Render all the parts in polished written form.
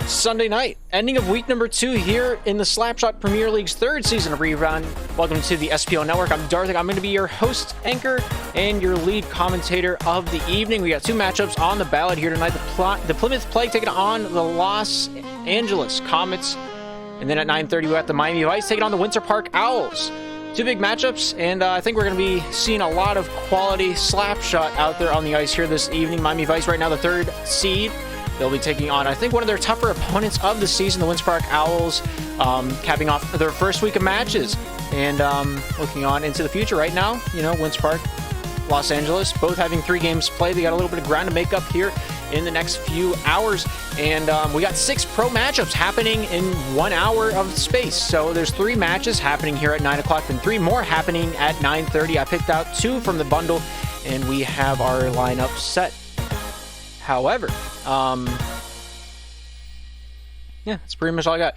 Sunday night, ending of week number 2 here in the Slapshot Premier League's 3rd season of Rebound. Welcome to the SPL Network. I'm Darthik. I'm going to be your host, anchor, and your lead commentator of the evening. We got 2 matchups on the ballot here tonight. The Plymouth Plague taking on the Los Angeles Comets. And then at 9:30, we got the Miami Vice taking on the Winter Park Owls. 2 big matchups, and I think we're going to be seeing a lot of quality Slapshot out there on the ice here this evening. Miami Vice right now the 3rd seed. They'll be taking on, I think, one of their tougher opponents of the season, the Winter Park Owls, capping off their first week of matches. And looking on into the future right now, you know, Winter Park, Los Angeles, both having 3 games played. They got a little bit of ground to make up here in the next few hours. And we got 6 pro matchups happening in 1 hour of space. So there's 3 matches happening here at 9 o'clock and 3 more happening at 9:30. I picked out 2 from the bundle, and we have our lineup set. However, yeah, that's pretty much all I got.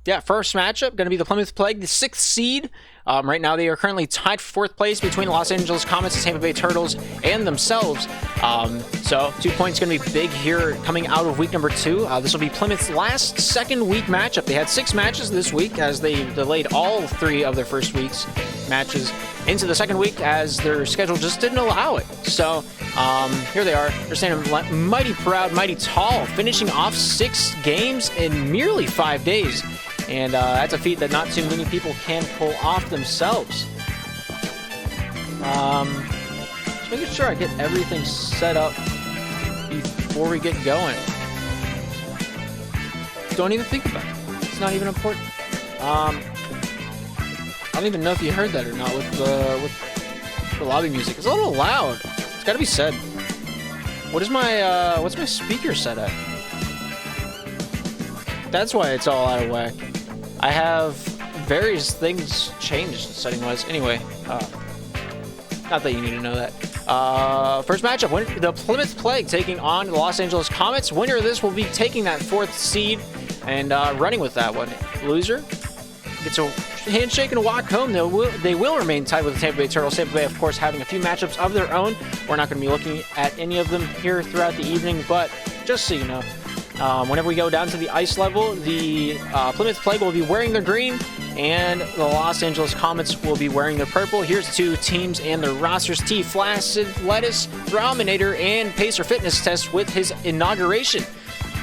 Yeah, first matchup going to be the Plymouth Plague, the 6th seed. Right now, they are currently tied for 4th place between the Los Angeles Comets, the Tampa Bay Turtles, and themselves. So 2 points going to be big here coming out of week number 2. This will be Plymouth's last 2nd week matchup. They had 6 matches this week as they delayed all 3 of their first week's matches into the 2nd week as their schedule just didn't allow it. So here they are. They're standing mighty proud, mighty tall, finishing off 6 games in merely 5 days. And that's a feat that not too many people can pull off themselves. Just making sure I get everything set up before we get going. Don't even think about it. It's not even important. I don't even know if you heard that or not with the lobby music. It's a little loud. It's got to be said. What's my speaker set at? That's why it's all out of whack. I have various things changed setting-wise. Anyway, not that you need to know that. First matchup, the Plymouth Plague taking on the Los Angeles Comets. Winner of this will be taking that 4th seed and running with that one. Loser gets a handshake and a walk home. They will remain tied with the Tampa Bay Turtles. Tampa Bay, of course, having a few matchups of their own. We're not going to be looking at any of them here throughout the evening, but just so you know, whenever we go down to the ice level, the Plymouth Plague will be wearing their green, and the Los Angeles Comets will be wearing their purple. Here's the 2 teams and their rosters. T. Flaccid Lettuce, Throminator, and Pacer Fitness Test with his inauguration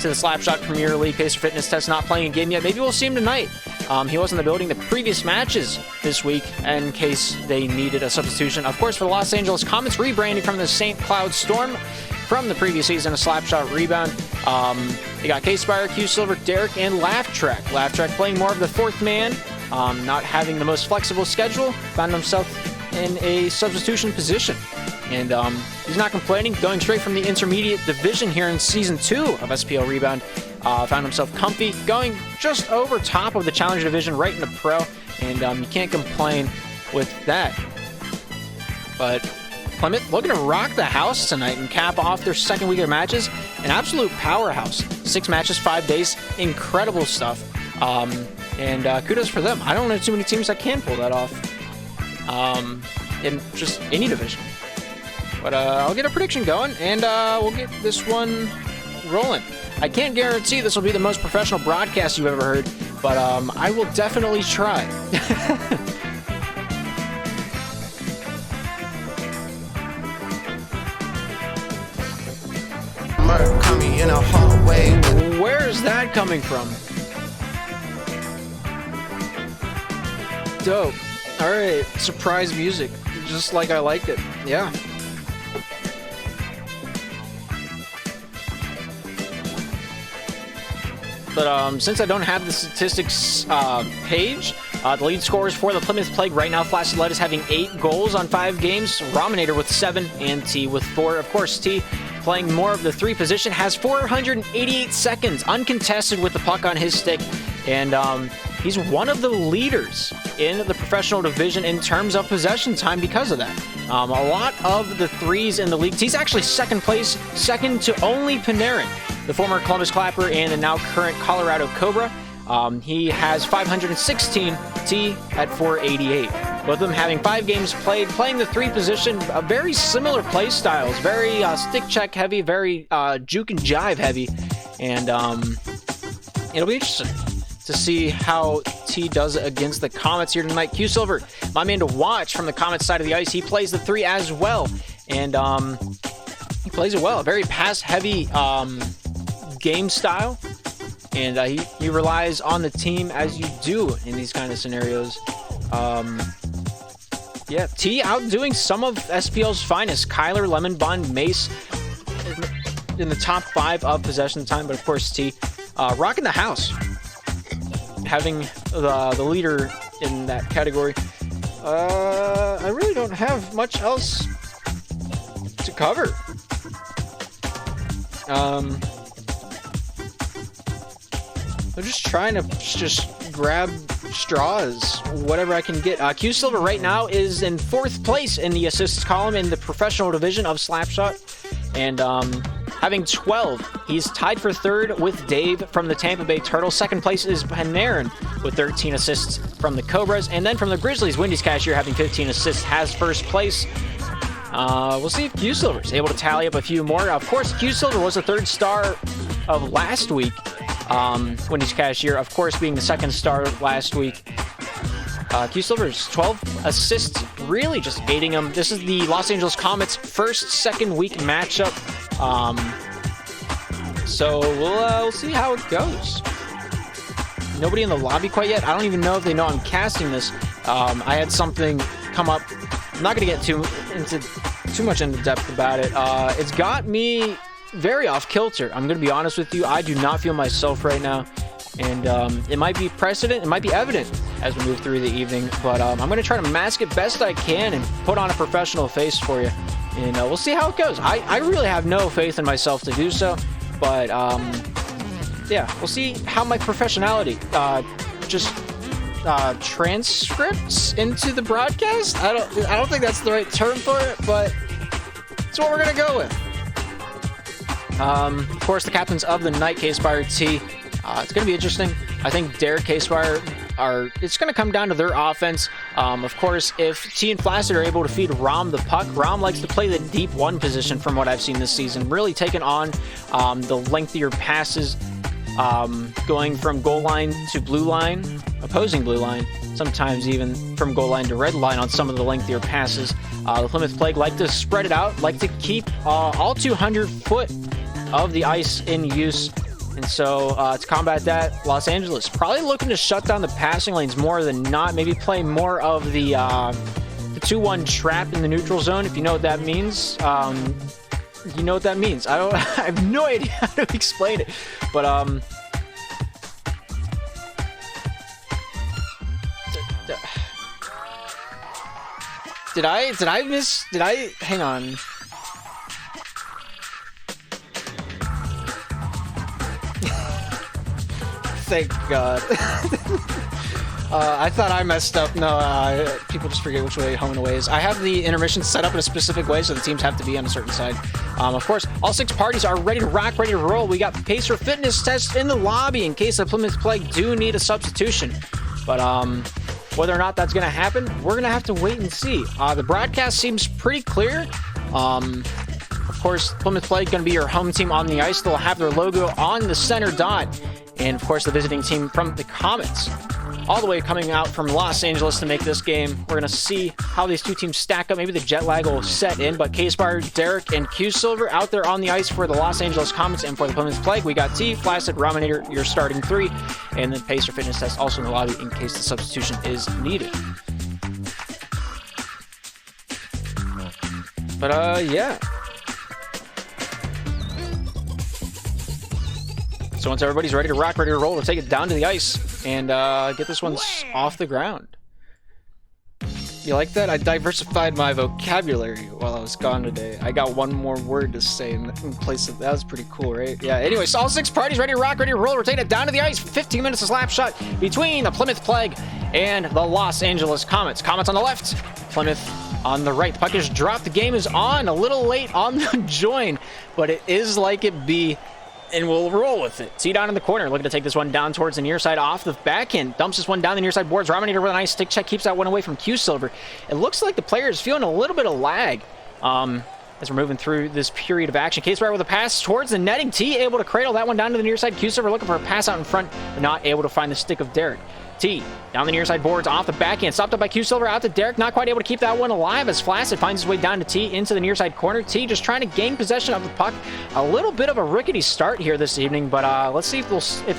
to the Slapshot Premier League. Pacer Fitness Test not playing a game yet. Maybe we'll see him tonight. He was in the building the previous matches this week in case they needed a substitution. Of course, for the Los Angeles Comets, rebranding from the St. Cloud Storm from the previous season, a Slapshot Rebound. They got K-Spire, Q-Silver, Derek, and Laugh Track. Laugh Track playing more of the 4th man, not having the most flexible schedule, found himself in a substitution position. And he's not complaining, going straight from the intermediate division here in Season 2 of SPL Rebound. Found himself comfy, going just over top of the Challenger Division right into Pro, and you can't complain with that. But Plymouth looking to rock the house tonight and cap off their 2nd week of matches. An absolute powerhouse. 6 matches, 5 days. Incredible stuff. And kudos for them. I don't know too many teams that can pull that off in just any division. But I'll get a prediction going, and we'll get this one rolling. I can't guarantee this will be the most professional broadcast you've ever heard, but I will definitely try. Where's that coming from? Dope. Alright, surprise music. Just like I liked it. Yeah. But since I don't have the statistics page, the lead scorers for the Plymouth Plague right now, Flaccid Lettuce having 8 goals on 5 games, Rominator with 7, and T with 4. Of course, T playing more of the 3 position, has 488 seconds uncontested with the puck on his stick, and he's one of the leaders in the professional division in terms of possession time because of that. A lot of the 3s in the league. He's actually 2nd place, second to only Panarin, the former Columbus Clapper and the now current Colorado Cobra. He has 516, T at 488. Both of them having 5 games played, playing the 3 position, very similar play styles, very stick check heavy, very juke and jive heavy. And it'll be interesting to see how T does it against the Comets here tonight. Q Silver, my man to watch from the Comets side of the ice. He plays the 3 as well, and he plays it well. A very pass-heavy game style, and he relies on the team as you do in these kind of scenarios. Yeah, T outdoing some of SPL's finest. Kyler, Lemon Bond, Mace in the top 5 of possession time, but of course T rocking the house, having the leader in that category. I really don't have much else to cover. I'm just trying to just grab straws, whatever I can get. Q Silver right now is in 4th place in the assists column in the professional division of Slapshot, and having 12. He's tied for 3rd with Dave from the Tampa Bay Turtles. 2nd place is Panarin with 13 assists from the Cobras, and then from the Grizzlies, Wendy's Cashier having 15 assists has 1st place. We'll see if Q Silver is able to tally up a few more. Of course, Q Silver was the 3rd star of last week. Wendy's Cashier, of course, being the 2nd star last week. Q Silver's 12 assists, really just aiding him. This is the Los Angeles Comets' first second week matchup. So we'll see how it goes. Nobody in the lobby quite yet. I don't even know if they know I'm casting this. I had something come up. I'm not going to get too much into depth about it. It's got me very off kilter. I'm going to be honest with you. I do not feel myself right now. And it might be precedent, it might be evident as we move through the evening. But I'm going to try to mask it best I can and put on a professional face for you. And we'll see how it goes. I really have no faith in myself to do so. But yeah, we'll see how my professionality transcripts into the broadcast. I don't think that's the right term for it, but it's what we're going to go with. Of course, the captains of the night, K-Spire T. It's going to be interesting. I think Derek, K-Spire it's going to come down to their offense. Of course, if T and Flaccid are able to feed Rom the puck, Rom likes to play the deep 1 position from what I've seen this season, really taking on the lengthier passes, going from goal line to blue line, opposing blue line, sometimes even from goal line to red line on some of the lengthier passes. The Plymouth Plague like to spread it out, like to keep all 200 foot of the ice in use. And so to combat that, Los Angeles probably looking to shut down the passing lanes more than not, maybe play more of the 2-1 trap in the neutral zone, if you know what that means. You know what that means. I have no idea how to explain it, but hang on. Thank God. I thought I messed up. No, people just forget which way home and away is. I have the intermission set up in a specific way, so the teams have to be on a certain side. Of course, all 6 parties are ready to rock, ready to roll. We got Pacer fitness tests in the lobby in case the Plymouth Plague do need a substitution. But whether or not that's going to happen, we're going to have to wait and see. The broadcast seems pretty clear. Of course, Plymouth Plague going to be your home team on the ice. They'll have their logo on the center dot. And, of course, the visiting team from the Comets, all the way coming out from Los Angeles to make this game. We're going to see how these 2 teams stack up. Maybe the jet lag will set in, but K-Spire, Derek, and Q Silver out there on the ice for the Los Angeles Comets, and for the Plymouth Plague, we got T, Flaccid, Rominator, your starting 3, and then Pacer fitness test also in the lobby in case the substitution is needed. But, yeah. So once everybody's ready to rock, ready to roll, we'll take it down to the ice and get this one off the ground. You like that? I diversified my vocabulary while I was gone today. I got one more word to say in place of that. Was pretty cool, right? Yeah, anyway, so all 6 parties ready to rock, ready to roll. We're taking it down to the ice. 15 minutes of slap shot between the Plymouth Plague and the Los Angeles Comets. Comets on the left, Plymouth on the right. The puck is dropped. The game is on. A little late on the join, but it is like it be. And we'll roll with it. See down in the corner, looking to take this one down towards the near side off the backhand. Dumps this one down the near side boards. Rominator with a nice stick check. Keeps that one away from Q Silver. It looks like the player is feeling a little bit of lag. as we're moving through this period of action. K-Spire with a pass towards the netting. T able to cradle that one down to the near side. Q-Silver looking for a pass out in front, but not able to find the stick of Derek. T down the near side boards off the backhand. Stopped up by Q-Silver out to Derek. Not quite able to keep that one alive as Flaccid finds his way down to T into the near side corner. T just trying to gain possession of the puck. A little bit of a rickety start here this evening, but let's see if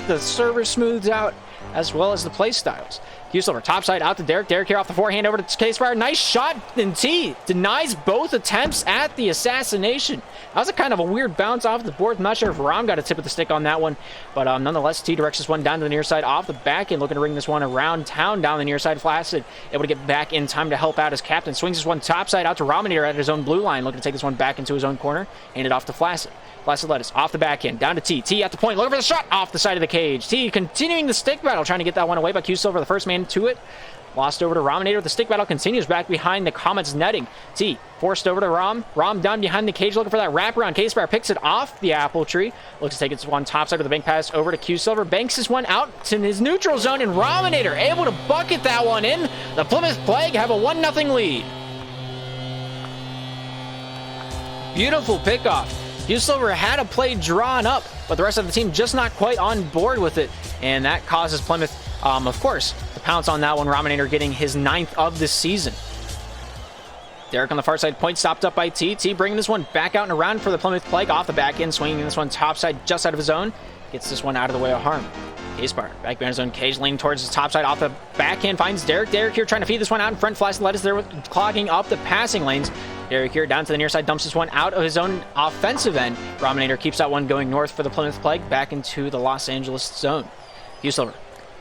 the server smooths out as well as the play styles. Q-Silver topside out to Derek. Derek here off the forehand over to K-Spire. Nice shot, and T denies both attempts at the assassination. That was a kind of a weird bounce off the board. I'm not sure if Ram got a tip of the stick on that one, but nonetheless, T directs this one down to the near side off the back end, looking to ring this one around town down the near side. Flaccid able to get back in time to help out his captain. Swings this one topside out to Raminator at his own blue line, looking to take this one back into his own corner. Hand it off to Flaccid. Flaccid lettuce off the back end, down to T. T at the point, looking for the shot off the side of the cage. T continuing the stick battle, trying to get that one away by Q-Silver, the first man to it. Lost over to Raminator. The stick battle continues back behind the Comets netting. T forced over to Ram. Ram down behind the cage looking for that wraparound. K-Spire picks it off the apple tree. Looks to take it one topside with a bank pass over to Q-Silver. Banks this one out to his neutral zone, and Raminator able to bucket that one in. The Plymouth Plague have a 1-0 lead. Beautiful pickoff. Q-Silver had a play drawn up, but the rest of the team just not quite on board with it, and that causes Plymouth, of course, to pounce on that one. Raminator getting his 9th of the season. Derek on the far side, point stopped up by T. T bringing this one back out and around for the Plymouth Plague off the back end, swinging this one topside just out of his zone. Gets this one out of the way of harm. K-Spire back behind his own cage, leaning towards the topside off the backhand, finds Derek. Derek here trying to feed this one out in front. Flaccid lettuce there clogging up the passing lanes. Derek here down to the near side, dumps this one out of his own offensive end. Raminator keeps that one going north for the Plymouth Plague, back into the Los Angeles zone. Q-Silver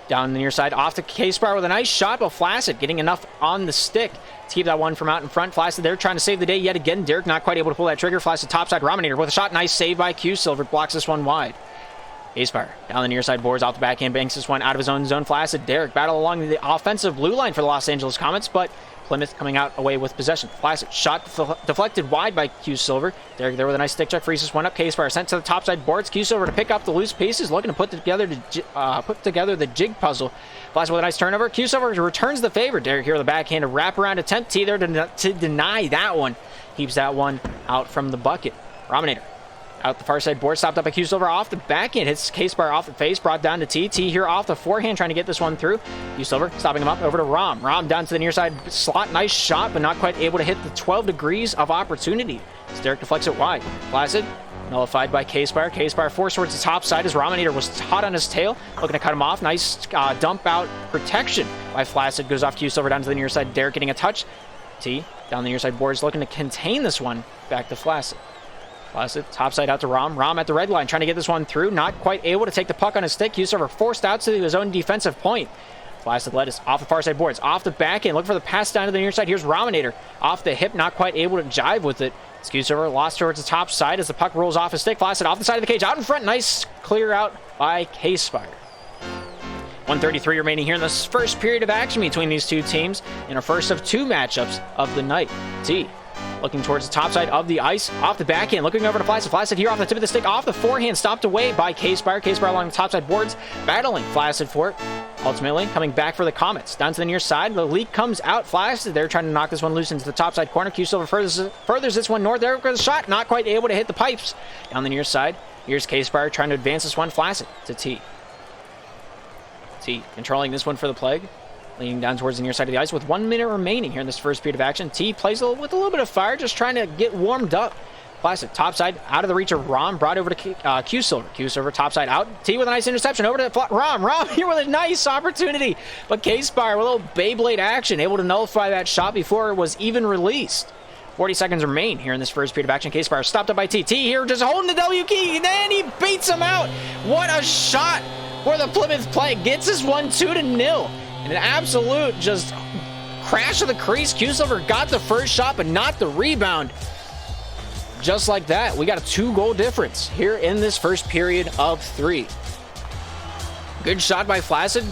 down the near side, off to K-Spire with a nice shot, but Flaccid getting enough on the stick to keep that one from out in front. Flaccid there trying to save the day yet again. Derek not quite able to pull that trigger. Flaccid topside, Raminator with a shot, nice save by Q-Silver, blocks this one wide. K-Spire down the near side boards off the backhand, banks this one out of his own zone. Flaccid, Derek battle along the offensive blue line for the Los Angeles Comets, but Plymouth coming out away with possession. Flaccid shot deflected wide by Q-Silver. Derek there with a nice stick check, frees this one up. K-Spire sent to the topside boards. Q-Silver to pick up the loose pieces, looking to put together the jig puzzle. Flaccid with a nice turnover. Q-Silver returns the favor. Derek here with a backhand wraparound attempt. T there to deny that one. Keeps that one out from the bucket. Raminator out the far side board, stopped up by Q-Silver off the backhand, hits K-Spire off the face, brought down to T. T here off the forehand, trying to get this one through. Q-Silver stopping him up over to Ram. Ram down to the near side slot, nice shot, but not quite able to hit the 12 degrees of opportunity. As Derek deflects it wide. Flaccid nullified by K-Spire. K-Spire forced towards the top side as Raminator was hot on his tail, looking to cut him off. Nice dump out protection by Flaccid, goes off Q-Silver down to the near side. Derek getting a touch. T down the near side boards, looking to contain this one back to Flaccid. Flaccid topside out to Ram. Ram at the red line, trying to get this one through. Not quite able to take the puck on his stick. Q-Silver forced out to his own defensive point. Flaccid lettuce off the far side boards, off the back end, looking for the pass down to the near side. Here's Raminator off the hip, not quite able to jive with it. Q-Silver lost towards the top side as the puck rolls off his stick. Flaccid off the side of the cage, out in front. Nice clear out by K-Spire. 1:33 remaining here in this first period of action between these two teams in our first of two matchups of the night. T looking towards the top side of the ice, off the backhand, looking over to Flaccid. Flaccid here off the tip of the stick, off the forehand, stopped away by K-Spire. K-Spire along the top side boards, battling Flaccid for it. Ultimately, coming back for the Comets. Down to the near side, the leak comes out. Flaccid there trying to knock this one loose into the top side corner. Q-Silver furthers this one north. There goes the shot, not quite able to hit the pipes. Down the near side, here's K-Spire trying to advance this one. Flaccid to T. T controlling this one for the Plague. Leaning down towards the near side of the ice with 1 minute remaining here in this first period of action. T plays with a little bit of fire, just trying to get warmed up. Flaccid topside out of the reach of Ram, brought over to Q-Silver. Q-Silver topside out. T with a nice interception over to Ram. Ram here with a nice opportunity, but K-Spire with a little Beyblade action, able to nullify that shot before it was even released. 40 seconds remain here in this first period of action. K-Spire stopped up by T. T here just holding the W key, and then he beats him out. What a shot where the Plymouth Plague gets this one 2-0. An absolute just crash of the crease. Q-Silver got the first shot, but not the rebound. Just like that, we got a 2-goal difference here in this first period of 3. Good shot by Flaccid.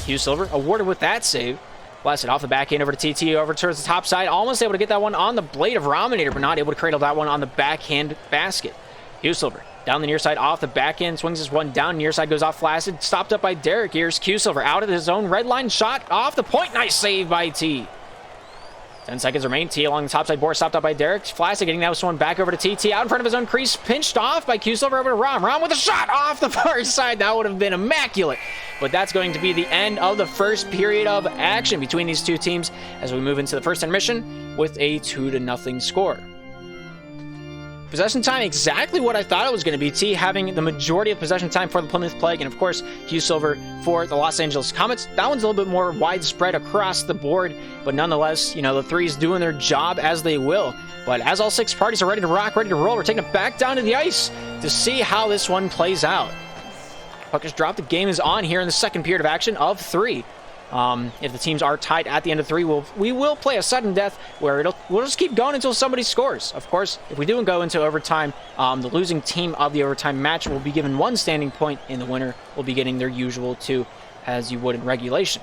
Q-Silver awarded with that save. Flaccid off the backhand over to TT, over towards the top side. Almost able to get that one on the blade of Raminator, but not able to cradle that one on the backhand basket. Q-Silver down the near side, off the back end, swings this one down, near side goes off Flaccid, stopped up by Derek. Here's Q-Silver out of his own red line, shot off the point, nice save by T. 10 seconds remain. T along the top side board, stopped up by Derek. Flaccid getting that one back over to T. T out in front of his own crease, pinched off by Q Silver over to Rom. Rom with a shot off the far side. That would have been immaculate. But that's going to be the end of the first period of action between these two teams as we move into the first intermission with a 2-0 score. Possession time, exactly what I thought it was going to be. T having the majority of possession time for the Plymouth Plague, and of course, Q Silver for the Los Angeles Comets. That one's a little bit more widespread across the board, but nonetheless, you know, the threes doing their job as they will. But as all 6 parties are ready to rock, ready to roll, we're taking it back down to the ice to see how this one plays out. Puck is dropped. The game is on here in the second period of action of 3. If the teams are tied at the end of 3, we will play a sudden death where we'll just keep going until somebody scores. Of course, if we do go into overtime, the losing team of the overtime match will be given 1 standing point, and the winner will be getting their usual 2, as you would in regulation.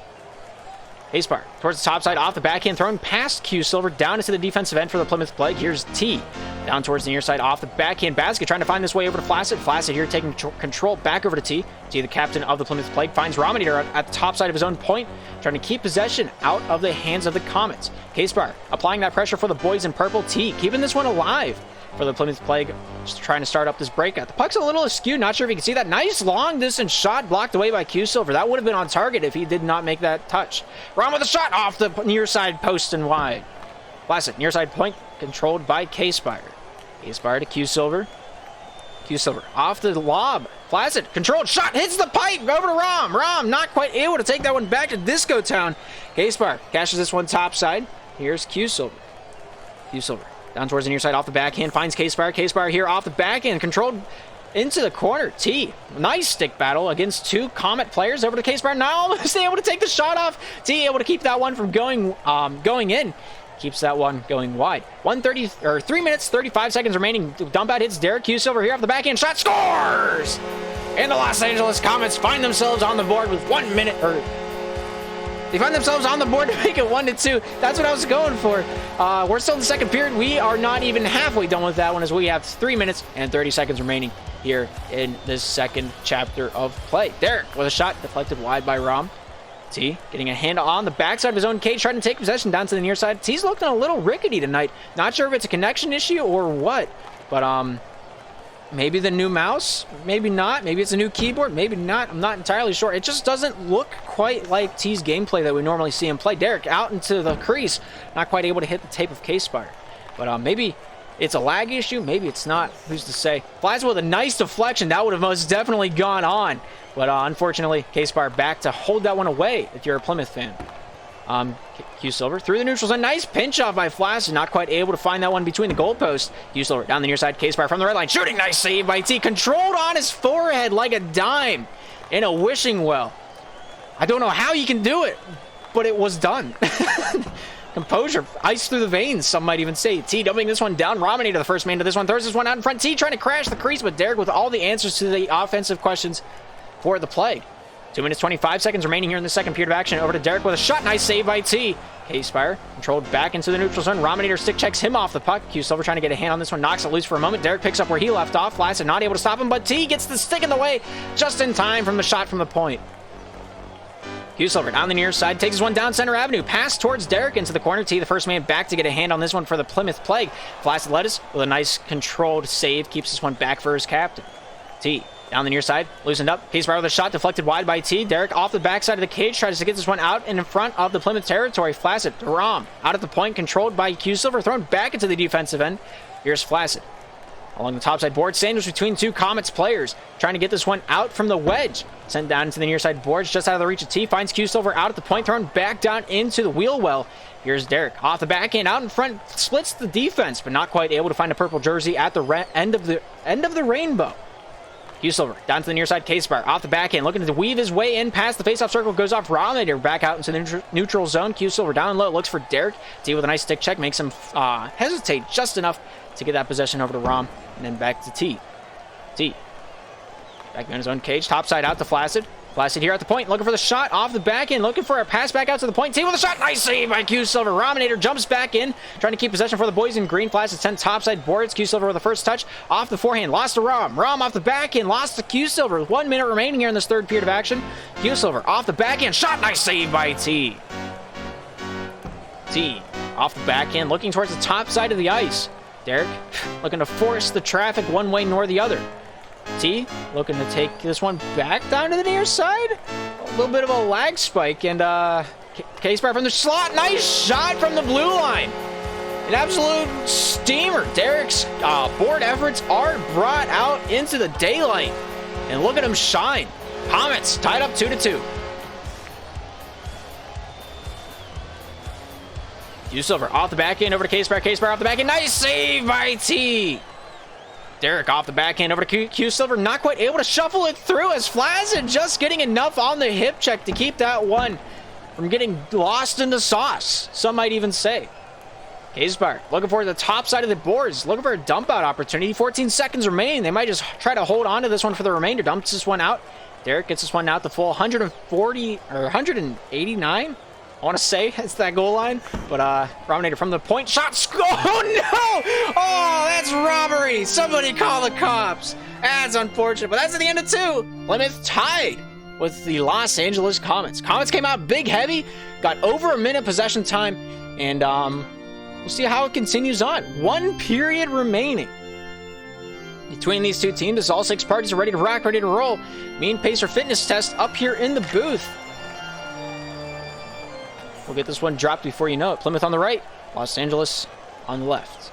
Aspar towards the top side, off the backhand, thrown past Q Silver, down into the defensive end for the Plymouth Plague. Here's T, down towards the near side, off the backhand basket, trying to find this way over to Flaccid. Flaccid here taking control back over to T. T, the captain of the Plymouth Plague, finds Rominator at the top side of his own point, trying to keep possession out of the hands of the Comets. K-Spar applying that pressure for the boys in purple. T keeping this one alive for the Plymouth Plague, just trying to start up this breakout. The puck's a little askew, not sure if you can see that. Nice long distance shot blocked away by Q Silver. That would have been on target if he did not make that touch. Ron with a shot off the near side post and wide. Flaccid, near side point, controlled by K-Spire. K-Spire to Q Silver. Q Silver off the lob. Flaccid, controlled shot, hits the pipe, over to Rom. Rom not quite able to take that one back to Disco Town. K-Spire cashes this one top side. Here's Q Silver. Q Silver down towards the near side, off the backhand, finds K-Spire. K-Spire here off the backhand, controlled into the corner. T, nice stick battle against 2 Comet players over to K-Spire. Now almost able to take the shot off. T able to keep that one from going in. Keeps that one going wide. 3 minutes, 35 seconds remaining. Dump out hits Derek. Q Silver here off the backhand, shot, scores! And the Los Angeles Comets find themselves on the board with 1 minute, they find themselves on the board to make it 1-2. That's what I was going for. We're still in the second period. We are not even halfway done with that one, as we have 3 minutes and 30 seconds remaining here in this second chapter of play. Derek with a shot deflected wide by Rom. T getting a hand on the backside of his own cage, trying to take possession down to the near side. T's looking a little rickety tonight. Not sure if it's a connection issue or what, but maybe the new mouse, maybe not. Maybe it's a new keyboard, maybe not. I'm not entirely sure. It just doesn't look quite like T's gameplay that we normally see him play. Derek out into the crease, not quite able to hit the tape of K-Spire. But maybe it's a lag issue, maybe it's not. Who's to say? Flies with a nice deflection. That would have most definitely gone on. But unfortunately, K-Spire back to hold that one away if you're a Plymouth fan. Q Silver through the neutral zone. Nice pinch off by Flash. Not quite able to find that one between the goalposts. Q Silver down the near side. K-Spire from the red line. Shooting. Nice save by T. Controlled on his forehead like a dime in a wishing well. I don't know how you can do it, but it was done. Composure, ice through the veins, some might even say. T dumping this one down. Rominator, the first man to this one, throws this one out in front. T trying to crash the crease, but Derek with all the answers to the offensive questions for the Plague. 2 minutes, 25 seconds remaining here in the second period of action. Over to Derek with a shot. Nice save by T. K-Spire controlled back into the neutral zone. Rominator stick checks him off the puck. Q Silver trying to get a hand on this one. Knocks it loose for a moment. Derek picks up where he left off. Flaccid not able to stop him, but T gets the stick in the way just in time from the shot from the point. Q Silver down the near side, takes this one down center avenue. Pass towards Derek into the corner. T, the first man back to get a hand on this one for the Plymouth Plague. Flaccid lettuce with a nice controlled save. Keeps this one back for his captain. T down the near side, loosened up. K-Spire with a shot deflected wide by T. Derek off the backside of the cage, tries to get this one out and in front of the Plymouth territory. Flaccid to Rom. Out at the point, controlled by Q Silver, thrown back into the defensive end. Here's Flaccid. Along the topside board, sandwiched between 2 Comets players, trying to get this one out from the wedge. Sent down into the near side boards, just out of the reach of T. Finds Q Silver out at the point, thrown back down into the wheel well. Here's Derek off the backhand, out in front, splits the defense, but not quite able to find a purple jersey at the end of the rainbow. Q Silver down to the near side. K-Spire off the backhand, looking to weave his way in past the faceoff circle, goes off Rominator back out into the neutral zone. Q Silver down low, looks for Derek. T with a nice stick check, makes him hesitate just enough to get that possession over to Rom, and then back to T. T back in his own cage, topside out to Flaccid. Flaccid here at the point, looking for the shot off the backhand, looking for a pass back out to the point. T with a shot, nice save by Q Silver. Rominator jumps back in, trying to keep possession for the boys in green. Flaccid sent topside boards. Q Silver with the first touch off the forehand, lost to Rom. Rom off the backhand, lost to Q Silver. With 1 minute remaining here in this third period of action. Q Silver off the backhand, shot, nice save by T. T off the backhand, looking towards the top side of the ice. Derek looking to force the traffic one way nor the other. T looking to take this one back down to the near side. A little bit of a lag spike, and K-Spire from the slot. Nice shot from the blue line. An absolute steamer. Derek's board efforts are brought out into the daylight. And look at him shine. Comets tied up 2-2. Silver off the backhand over to K-Spire. K-Spire off the backhand. Nice save by T. Derek off the backhand over to Q-Silver. Not quite able to shuffle it through as Flaccid just getting enough on the hip check to keep that one from getting lost in the sauce. Some might even say. K-Spire looking for the top side of the boards. Looking for a dump out opportunity. 14 seconds remaining. They might just try to hold on to this one for the remainder. Dumps this one out. Derek gets this one out the full 140 or 189. I want to say it's that goal line, but Rominator from the point shot. Oh no! Oh, that's robbery! Somebody call the cops. That's unfortunate, but that's at the end of 2. Plymouth tied with the Los Angeles Comets. Comets came out big heavy, got over a minute possession time, and we'll see how it continues on. 1 period remaining. Between these two teams, as all 6 parties are ready to rock, ready to roll. Mean Pacer fitness test up here in the booth. We'll get this one dropped before you know it. Plymouth on the right, Los Angeles on the left.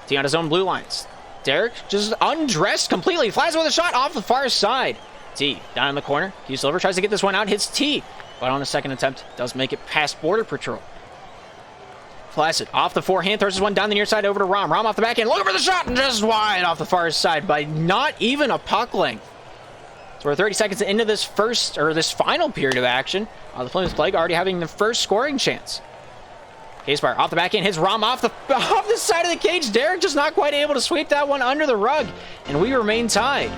T on his own blue lines. Derek just undressed completely. Flies with a shot off the far side. T down in the corner. Q-Silver tries to get this one out. Hits T, but on a second attempt, does make it past border patrol. Flaccid off the forehand, throws this one down the near side over to Rom. Rom off the backhand, looking for the shot, and just wide off the far side by not even a puck length. So we're 30 seconds into this final period of action. The Plymouth Plague already having the first scoring chance. K-Spire off the backhand, hits Rom off the side of the cage. Derek just not quite able to sweep that one under the rug, and we remain tied.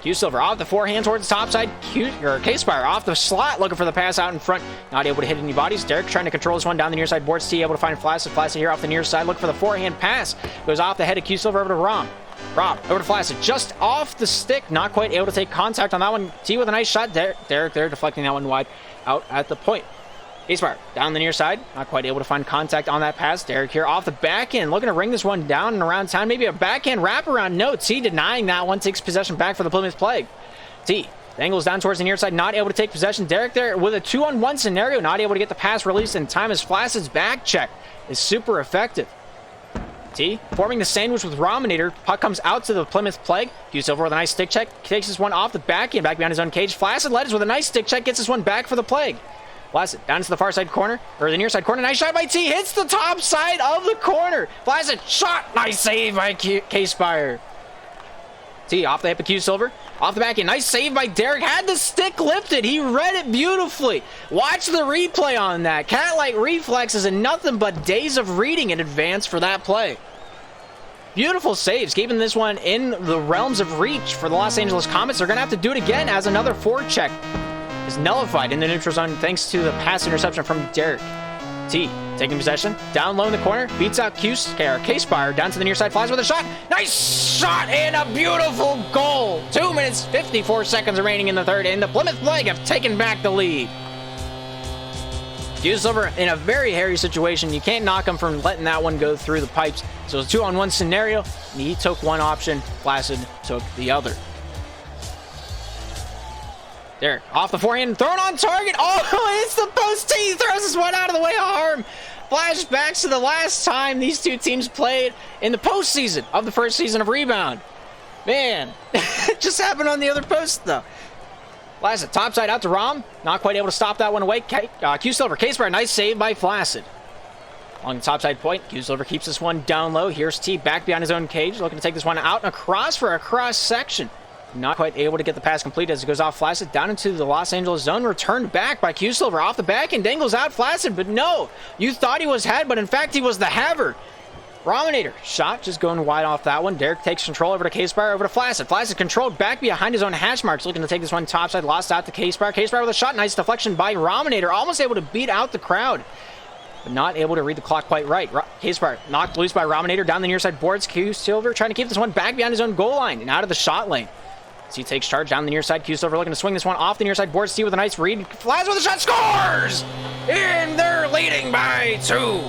Q-Silver off the forehand towards the top side. K-Spire off the slot, looking for the pass out in front. Not able to hit any bodies. Derek trying to control this one down the near side boards. T able to find Flaccid. Flaccid here off the near side, looking for the forehand pass. Goes off the head of Q-Silver over to Rom. Rob over to Flaccid, just off the stick, not quite able to take contact on that one. T with a nice shot. Derek there deflecting that one wide out at the point. K-Spire down the near side, not quite able to find contact on that pass. Derek here off the backhand, looking to ring this one down and around town. Maybe a backhand wraparound. No, T denying that one, takes possession back for the Plymouth Plague. T angles down towards the near side, not able to take possession. Derek there with a 2-on-1 scenario, not able to get the pass released in time as Flaccid's back check is super effective. T forming the sandwich with Rominator. Puck comes out to the Plymouth Plague. Q-Silver with a nice stick check. Takes this one off the backhand, back behind his own cage. Flaccid letters with a nice stick check. Gets this one back for the Plague. Flaccid down to the far side corner, or the near side corner. Nice shot by T. Hits the top side of the corner. Flaccid shot. Nice save by K-Spire. T off the hip of Q-Silver. Off the backhand. Nice save by Derek. Had the stick lifted. He read it beautifully. Watch the replay on that. Cat-like reflexes and nothing but days of reading in advance for that play. Beautiful saves, keeping this one in the realms of reach for the Los Angeles Comets. They're going to have to do it again as another forecheck is nullified in the neutral zone thanks to the pass interception from Derek. T taking possession, down low in the corner, beats out K-Spire, down to the near side, flies with a shot. Nice shot and a beautiful goal. 2 minutes, 54 seconds remaining in the third, and the Plymouth Plague have taken back the lead. Q-Silver in a very hairy situation. You can't knock him from letting that one go through the pipes. So it's a 2-on-1 scenario. He took one option, Flaccid took the other. Derek off the forehand, thrown on target. Oh, it's the post. T throws this one out of the way of harm. Flashbacks to the last time these two teams played in the postseason of the first season of Rebound. Man, it just happened on the other post though. Flaccid topside out to Rom, not quite able to stop that one away. Q-Silver, K-Spire, nice save by Flaccid. Along the topside point, Q-Silver keeps this one down low. Here's T back behind his own cage, looking to take this one out and across for a cross section. Not quite able to get the pass complete as it goes off Flaccid down into the Los Angeles zone. Returned back by Q-Silver off the back and dangles out Flaccid, but no, you thought he was head, but in fact he was the haver. Rominator shot just going wide off that one. Derek takes control over to K-Spire, over to Flaccid. Flaccid controlled back behind his own hash marks, looking to take this one topside, lost out to K-Spire. K-Spire with a shot, nice deflection by Rominator, almost able to beat out the crowd, but not able to read the clock quite right. K-Spire knocked loose by Rominator down the near side boards. Q-Silver trying to keep this one back behind his own goal line and out of the shot lane. He takes charge down the near side. Q-Silver looking to swing this one off the near side boards. T with a nice read. Flies with a shot. Scores! and they're leading by 2.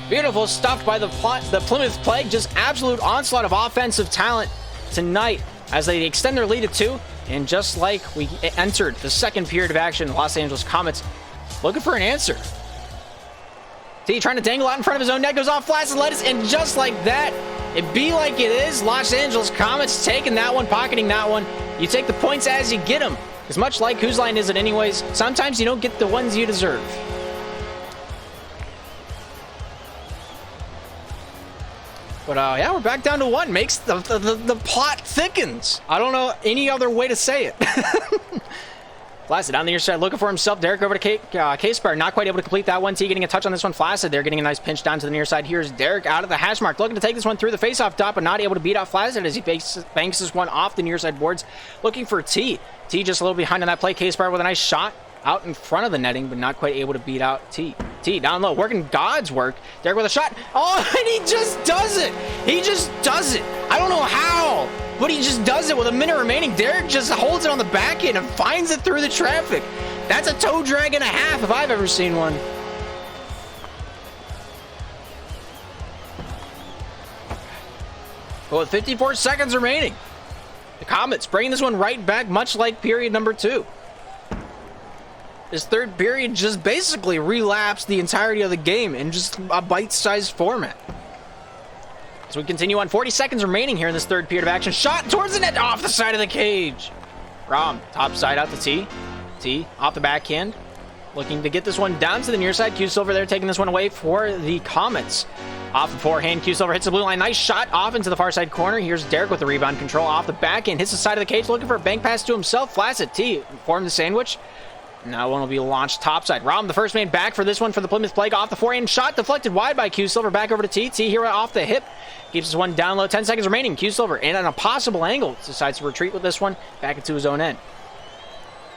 Beautiful stuff by the Plymouth Plague. Just absolute onslaught of offensive talent tonight as they extend their lead to 2. And just like we entered the second period of action, Los Angeles Comets looking for an answer. T trying to dangle out in front of his own net, goes off flaccid lettuce, and just like that, it be like it is. Los Angeles Comets taking that one, pocketing that one. You take the points as you get them. As much like whose line is it anyways, sometimes you don't get the ones you deserve. But yeah, we're back down to 1. Makes the plot thickens. I don't know any other way to say it. Flaccid on the near side looking for himself. Derek over to K-Spire. Not quite able to complete that one. T getting a touch on this one. Flaccid there getting a nice pinch down to the near side. Here's Derek out of the hash mark. Looking to take this one through the face-off dot, but not able to beat out Flaccid as he banks this one off the near side boards. Looking for T. T just a little behind on that play. K-Spire with a nice shot out in front of the netting, but not quite able to beat out T. T down low, working God's work. Derek with a shot. Oh, and he just does it. He just does it. I don't know how, but he just does it with a minute remaining. Derek just holds it on the back end and finds it through the traffic. That's a toe drag and a half if I've ever seen one. Well, with 54 seconds remaining, the Comets bringing this one right back, much like period number 2. This third period just basically relapsed the entirety of the game in just a bite-sized format. As we continue on, 40 seconds remaining here in this third period of action. Shot towards the net, off the side of the cage. Rom, top side out to T. T, off the backhand. Looking to get this one down to the near side. Q Silver there taking this one away for the Comets. Off the forehand, Q Silver hits the blue line. Nice shot off into the far side corner. Here's Derek with the rebound control off the backhand. Hits the side of the cage, looking for a bank pass to himself. Flaccid T, form the sandwich. Now one will be launched topside. Rom, the first man back for this one for the Plymouth Plague. Off the forehand shot, deflected wide by Q Silver. Back over to T. T here off the hip. Keeps this one down low. 10 seconds remaining. Q Silver, and on a possible angle, decides to retreat with this one back into his own end.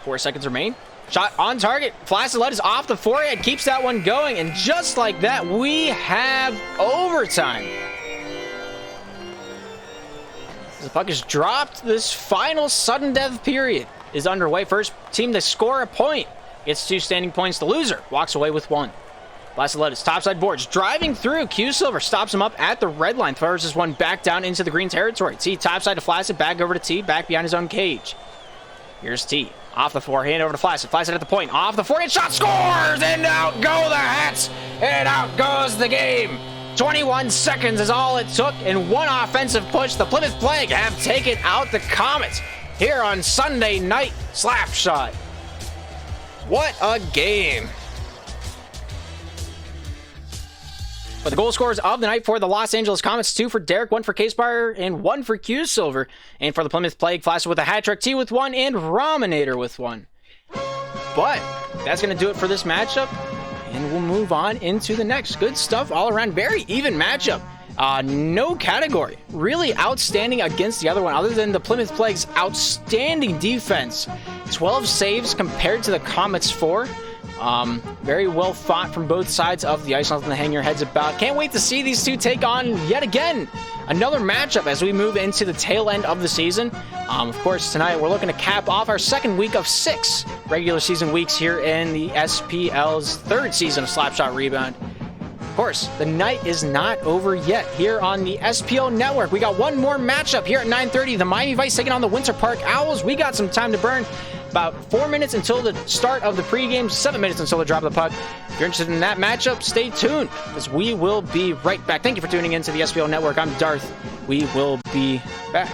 4 seconds remain. Shot on target. Flaccid lettuce off the forehand. Keeps that one going. And just like that, we have overtime. As the puck is dropped, this final sudden death period is underway. First team to score a point gets 2 standing points. The loser walks away with 1. Flaccid lettuce, topside boards, driving through. Q Silver stops him up at the red line. Throws this one back down into the green territory. T topside to Flaccid, back over to T, back behind his own cage. Here's T. Off the forehand over to Flaccid. Flaccid at the point. Off the forehand shot. Scores! And out go the Hats. And out goes the game. 21 seconds is all it took. And 1 offensive push. The Plymouth Plague have taken out the Comets here on Sunday night. Slapshot. What a game. But the goal scorers of the night for the Los Angeles Comets, 2 for Derek, 1 for K-Spire, and 1 for Q Silver. And for the Plymouth Plague, Flaccid with a hat trick, T with 1, and Rominator with 1. But that's going to do it for this matchup, and we'll move on into the next. Good stuff all around. Very even matchup. No category really outstanding against the other one, other than the Plymouth Plague's outstanding defense. 12 saves compared to the Comets' 4. Very well fought from both sides of the ice. Nothing to hang your heads about. Can't wait to see these two take on yet again another matchup as we move into the tail end of the season. Of course, tonight we're looking to cap off our second week of 6 regular season weeks here in the SPL's 3rd season of Slapshot Rebound. Of course, the night is not over yet here on the SPL Network. We got one more matchup here at 9:30. The Miami Vice taking on the Winter Park Owls. We got some time to burn. About 4 minutes until the start of the pregame, 7 minutes until the drop of the puck. If you're interested in that matchup, stay tuned, because we will be right back. Thank you for tuning in to the SPL Network. I'm Darth. We will be back.